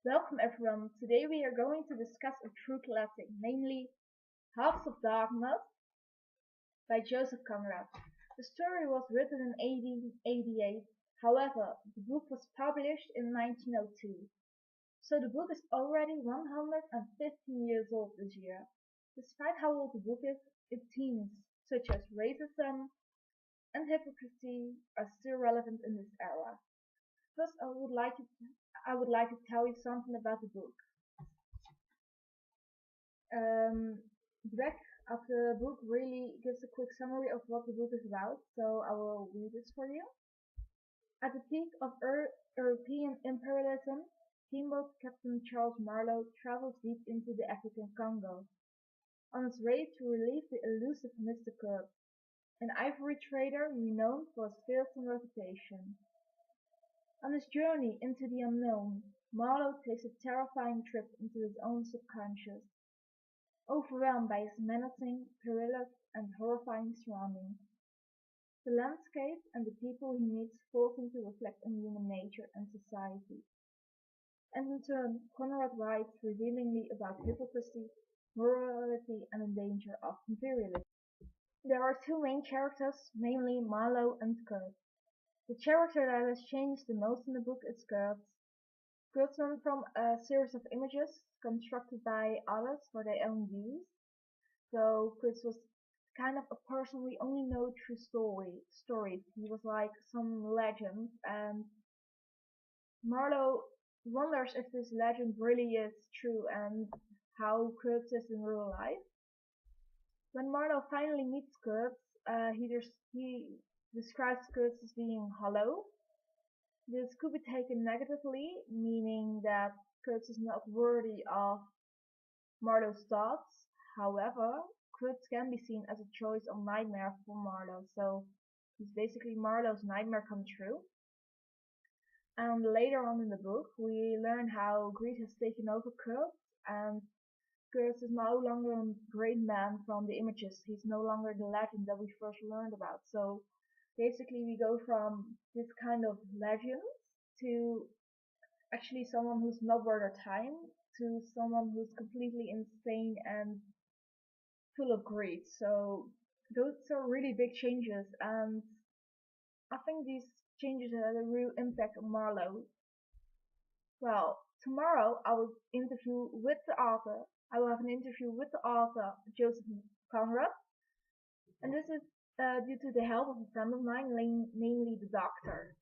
Welcome everyone. Today we are going to discuss a true classic, namely Halves of Darkness by Joseph Conrad. The story was written in 1888, however, the book was published in 1902. So the book is already 115 years old this year. Despite how old the book is, its themes such as racism and hypocrisy are still relevant in this era. First, I would like to tell you something about the book. Um, the back of the book really gives a quick summary of what the book is about, so I will read this for you. At the peak of European imperialism, steamboat Captain Charles Marlowe travels deep into the African Congo on his way to relieve the elusive Mr. Kirk, an ivory trader renowned for his fearsome reputation. On his journey into the unknown, Marlowe takes a terrifying trip into his own subconscious, overwhelmed by his menacing, perilous, and horrifying surroundings. The landscape and the people he meets force him to reflect on human nature and society. And in turn, Conrad writes revealingly about hypocrisy, morality, and the danger of imperialism. There are two main characters, namely Marlowe and Kurt. The character that has changed the most in the book is Kurt. Kurt's run from a series of images constructed by others for their own use. So Kurtz was kind of a person we only know through stories. He was like some legend, and Marlowe wonders if this legend really is true and how Kurtz is in real life. When Marlowe finally meets Kurtz, he describes Kurtz as being hollow. This could be taken negatively, meaning that Kurtz is not worthy of Marlowe's thoughts. However, Kurtz can be seen as a choice or nightmare for Marlowe, so he's basically Marlowe's nightmare come true. And later on in the book, we learn how greed has taken over Kurtz, and Kurtz is no longer a great man from the images. He's no longer the legend that we first learned about. So basically we go from this kind of legend to actually someone who's not worth our time to someone who's completely insane and full of greed. So those are really big changes, and I think these changes had a real impact on Marlowe. Well, tomorrow I will interview with the author. I will have an interview with the author, Joseph Conrad, and this is due to the help of a friend of mine, namely the doctor.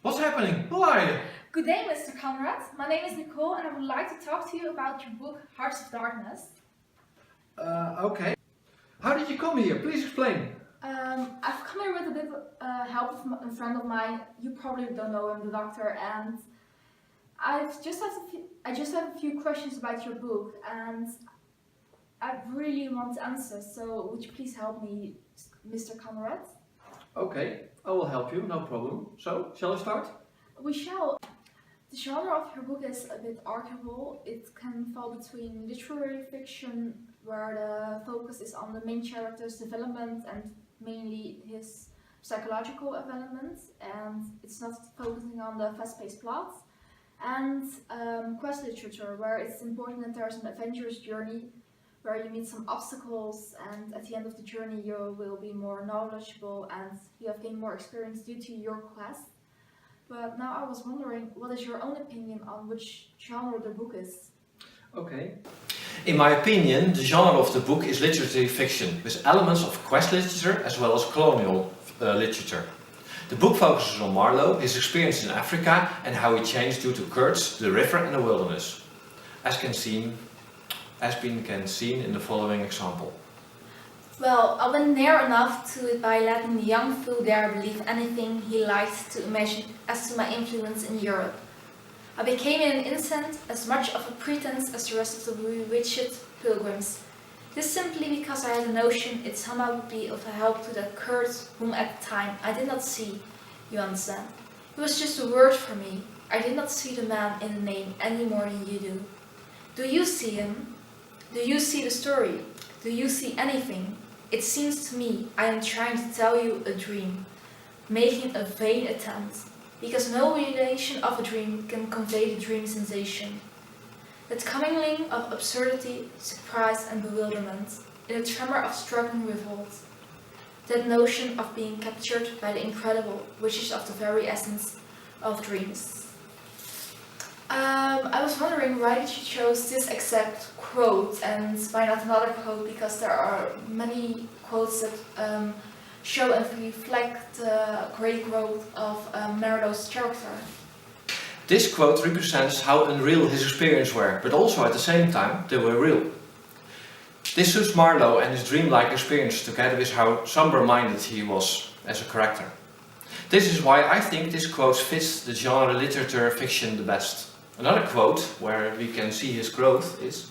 What's happening? Who are you? Good day, Mr. Conrad. My name is Nicole, and I would like to talk to you about your book, Hearts of Darkness. Okay. How did you come here? Please explain. I've come here with a bit of help from a friend of mine. You probably don't know him, the doctor, and I just have a few questions about your book, and I really want answers. So would you please help me, Mr. Conrad? Okay, I will help you, no problem. So, shall I start? We shall. The genre of your book is a bit arguable. It can fall between literary fiction, where the focus is on the main character's development and mainly his psychological development, and it's not focusing on the fast-paced plot, and quest literature, where it's important that there's an adventurous journey where you meet some obstacles, and at the end of the journey you will be more knowledgeable and you have gained more experience due to your quest. But now I was wondering, what is your own opinion on which genre the book is? Okay. In my opinion, the genre of the book is literary fiction, with elements of quest literature as well as colonial literature. The book focuses on Marlowe, his experience in Africa, and how he changed due to Kurtz, the river and the wilderness, as can seen in the following example. Well, I went near enough to it by letting the young fool there believe anything he liked to imagine as to my influence in Europe. I became in an instant as much of a pretense as the rest of the bewitched pilgrims. This simply because I had a notion it somehow would be of help to that Kurd whom at the time I did not see, you understand. He was just a word for me. I did not see the man in the name any more than you do. Do you see him? Do you see the story? Do you see anything? It seems to me I am trying to tell you a dream, making a vain attempt, because no relation of a dream can convey the dream sensation. That commingling of absurdity, surprise and bewilderment, in a tremor of struggling revolt. That notion of being captured by the incredible, which is of the very essence of dreams. I was wondering why did you choose this exact quote and why not another quote, because there are many quotes that show and reflect the great growth of Meredith's character. This quote represents how unreal his experiences were, but also at the same time they were real. This suits Marlowe and his dreamlike experience together with how somber-minded he was as a character. This is why I think this quote fits the genre literature fiction the best. Another quote where we can see his growth is: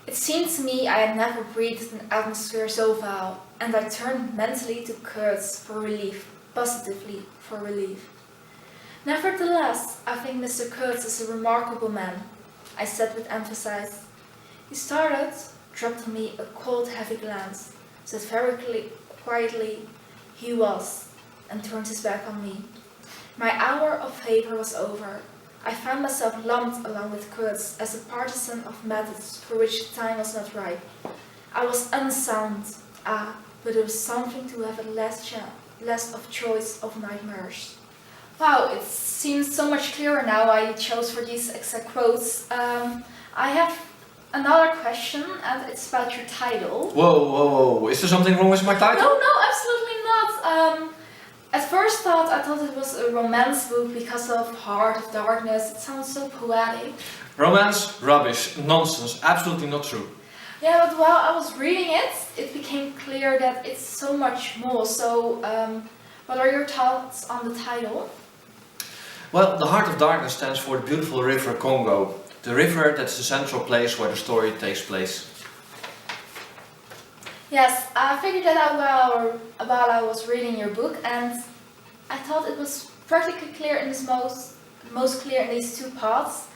It seemed to me I had never breathed an atmosphere so vile, and I turned mentally to Kurtz for relief, positively for relief. Nevertheless, I think Mr. Kurtz is a remarkable man, I said with emphasis. He started, dropped on me a cold, heavy glance, said very quietly, he was, and turned his back on me. My hour of favour was over. I found myself lumped along with Kurtz as a partisan of methods for which the time was not ripe. I was unsound, but it was something to have a less of choice of nightmares. Wow, it seems so much clearer now why I chose for these exact quotes. I have another question, and it's about your title. Whoa, is there something wrong with my title? No, absolutely not. At first I thought it was a romance book because of Heart of Darkness. It sounds so poetic. Romance? Rubbish. Nonsense. Absolutely not true. Yeah, but while I was reading it, it became clear that it's so much more. So, what are your thoughts on the title? Well, the Heart of Darkness stands for the beautiful river Congo. The river that's the central place where the story takes place. Yes, I figured that out while I was reading your book, and I thought it was practically clear in this most clear in these two parts.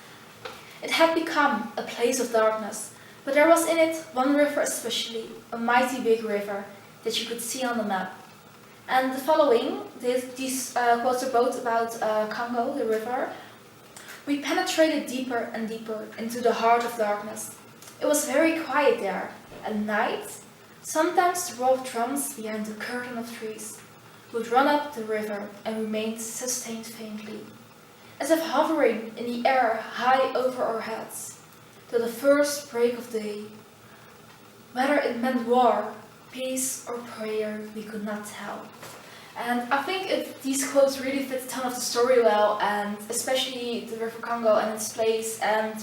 It had become a place of darkness, but there was in it one river especially, a mighty big river that you could see on the map. And the following, these quotes are both about Congo, the river. We penetrated deeper and deeper into the heart of darkness. It was very quiet there. At night, sometimes the roar of drums behind the curtain of trees would run up the river and remain sustained faintly, as if hovering in the air high over our heads, till the first break of day. Whether it meant war, peace or prayer, we could not tell. And I think these quotes really fit the tone of the story well, and especially the River Congo and its place. And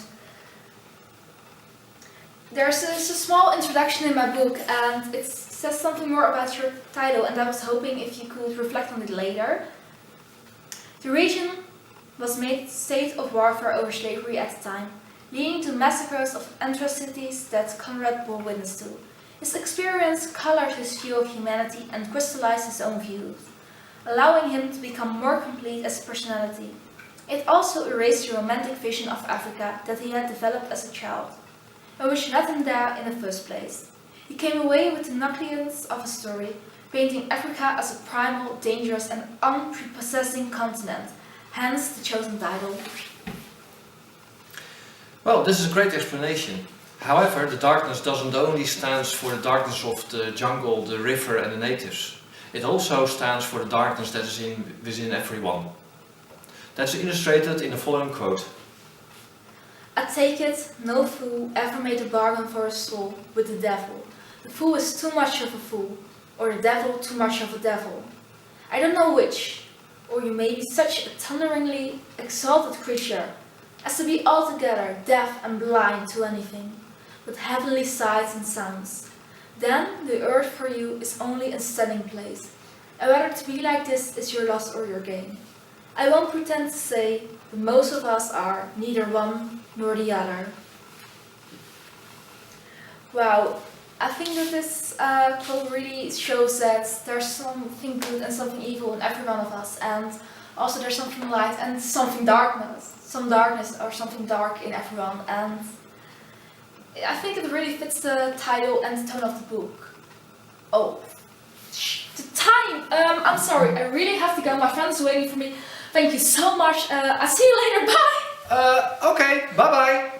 there's a small introduction in my book, and it says something more about your title, and I was hoping if you could reflect on it later. The region was made state of warfare over slavery at the time, leading to massacres of atrocities that Conrad bore witness to. His experience colored his view of humanity and crystallized his own views, allowing him to become more complete as a personality. It also erased the romantic vision of Africa that he had developed as a child, and which led him there in the first place. He came away with the nucleus of a story, painting Africa as a primal, dangerous and unprepossessing continent, hence the chosen title. Well, this is a great explanation. However, the darkness doesn't only stand for the darkness of the jungle, the river and the natives. It also stands for the darkness that is within everyone. That's illustrated in the following quote. I take it, no fool ever made a bargain for a soul with the devil. The fool is too much of a fool, or the devil too much of a devil. I don't know which, or you may be such a thunderingly exalted creature as to be altogether deaf and blind to anything but heavenly sights and sounds. then the earth for you is only a standing place. And whether to be like this is your loss or your gain. I won't pretend to say that most of us are neither one nor the other. Wow, I think that this quote really shows that there's something good and something evil in every one of us, and also there's something light and something darkness, some darkness or something dark in everyone, and I think it really fits the title and the tone of the book. Oh, the time! I'm sorry, I really have to go, my friend's waiting for me. Thank you so much, I'll see you later, bye! Okay, bye bye!